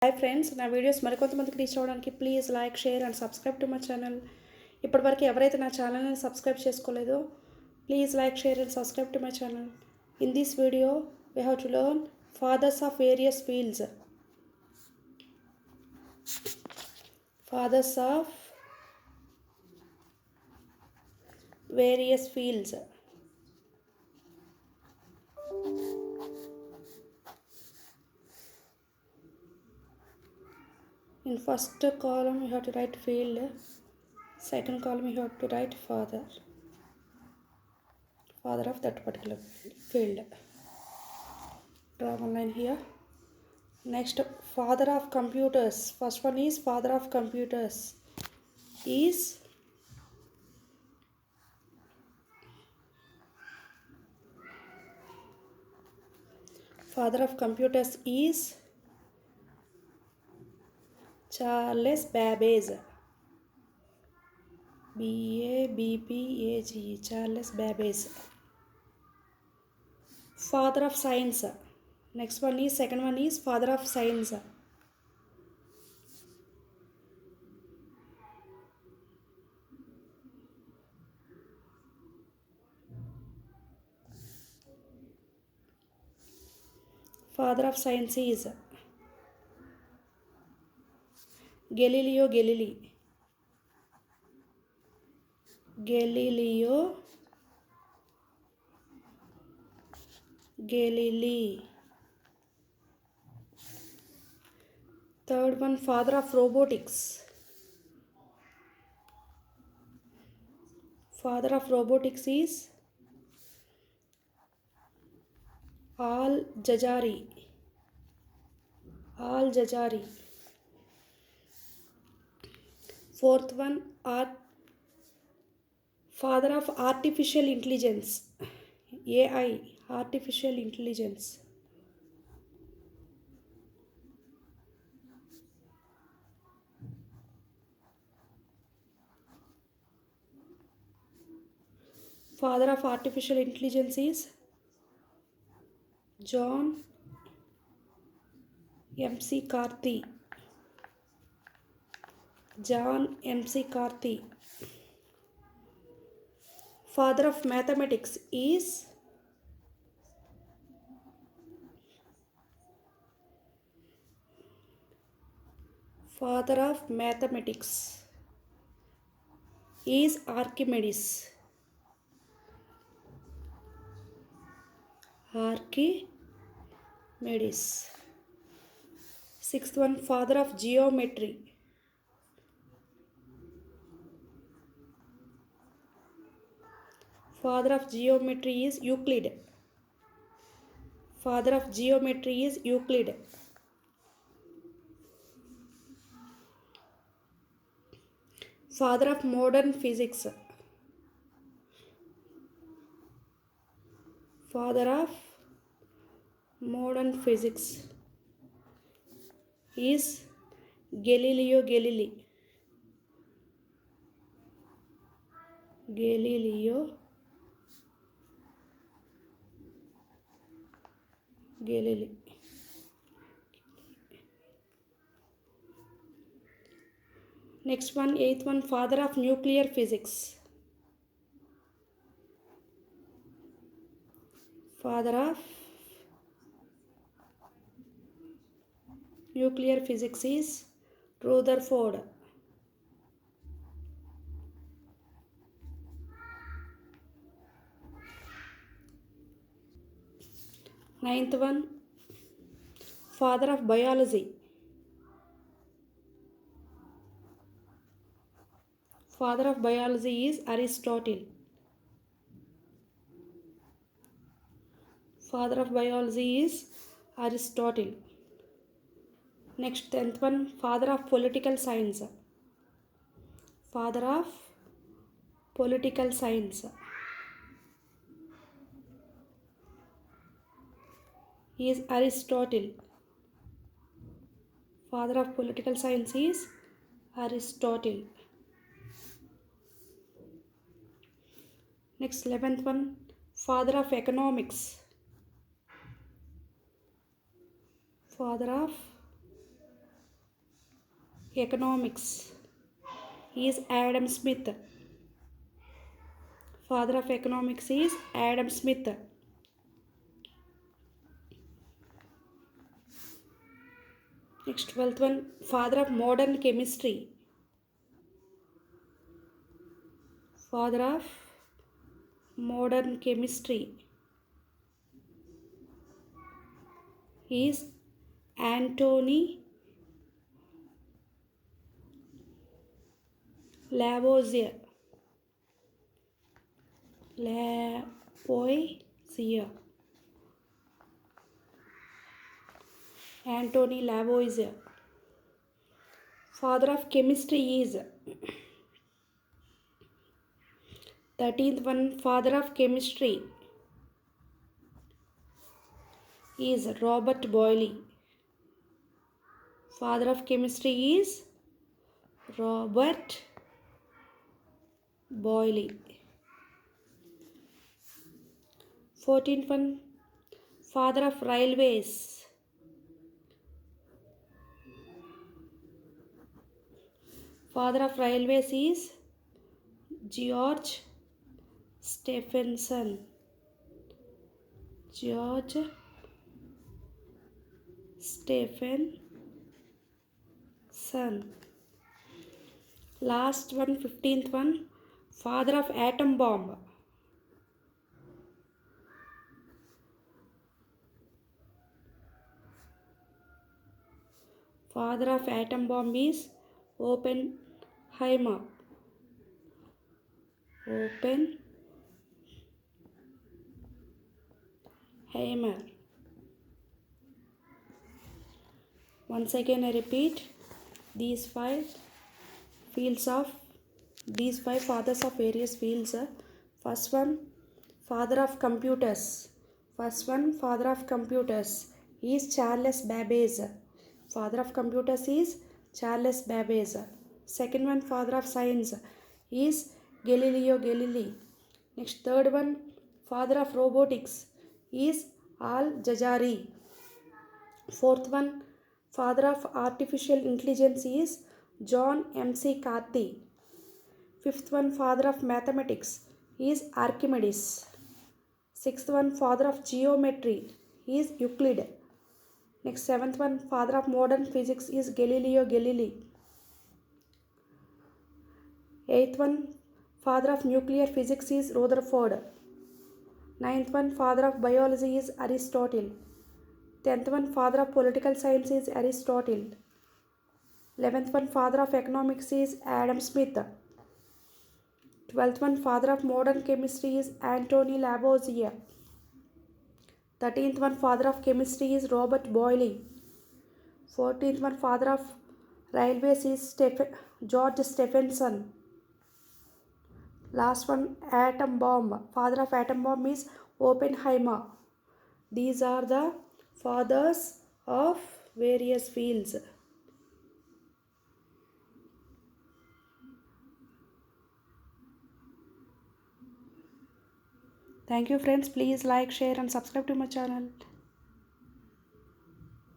Hi friends, నా videos మరికొంతమందికి reach అవ్వడానికి please like, share and subscribe to my channel. ఇప్పటివరకు ఎవరైతే నా ఛానల్ని సబ్స్క్రైబ్ చేసుకోలేదో please like, share and subscribe to my channel. In this video we have to learn fathers of various fields. Fathers of various fields. In first column you have to write field, second column you have to write father of that particular field. Draw one line here. Next, father of computers. First one is father of computers is Charles Babbage. Babbage. Charles Babbage. Father of science. Next one is, second one is father of science. Father of science is Galileo Galilei. Third one, father of robotics. Father of robotics is Al-Jazari. Fourth one, father of artificial intelligence, AI, artificial intelligence. Father of artificial intelligence is John M.C. Carthy. Father of mathematics is Archimedes. Sixth one, father of geometry. Father of geometry is Euclid. Father of modern physics. Is Galileo Galilei. Next one, eighth one, father of nuclear physics. Is Rutherford. Ninth one, father of biology. Is Aristotle. Next, 10th one, father of political science. Is Aristotle. Father of political science is Aristotle. Next, 11th one, father of economics. Father of economics is Adam Smith. Father of economics is Adam Smith. Next 12th one, father of modern chemistry. Father of modern chemistry is Antony Lavoisier. Antony Lavoisier. Father of chemistry is 13th one, father of chemistry is Robert Boyle. Father of chemistry is Robert Boyle. 14th one, father of railways. Father of railways is George Stephenson. George Stephenson. Last one, 15th one, father of atom bomb. Father of atom bomb is Oppenheimer. Once again I repeat, these five fathers of various fields. First one, father of computers. Is Charles Babbage. Father of computers is Charles Babbage. Second one, father of science is Galileo Galilei. Next, third one, father of robotics is Al-Jazari. Fourth one, father of artificial intelligence is John M.C. Carthy. Fifth one, father of mathematics is Archimedes. Sixth one, father of geometry is Euclid. Next, seventh one, father of modern physics is Galileo Galilei. Eighth one, father of nuclear physics is Rutherford. Ninth one, father of biology is Aristotle. 10th one, father of political science is Aristotle. 11th one, father of economics is Adam Smith. 12th one, father of modern chemistry is Antony Lavoisier. 13th one, father of chemistry is Robert Boyle. 14th one, father of railways is George Stephenson. Last one, atom bomb. Father of atom bomb is Oppenheimer. These are the fathers of various fields. Thank you friends. Please like, share and subscribe to my channel.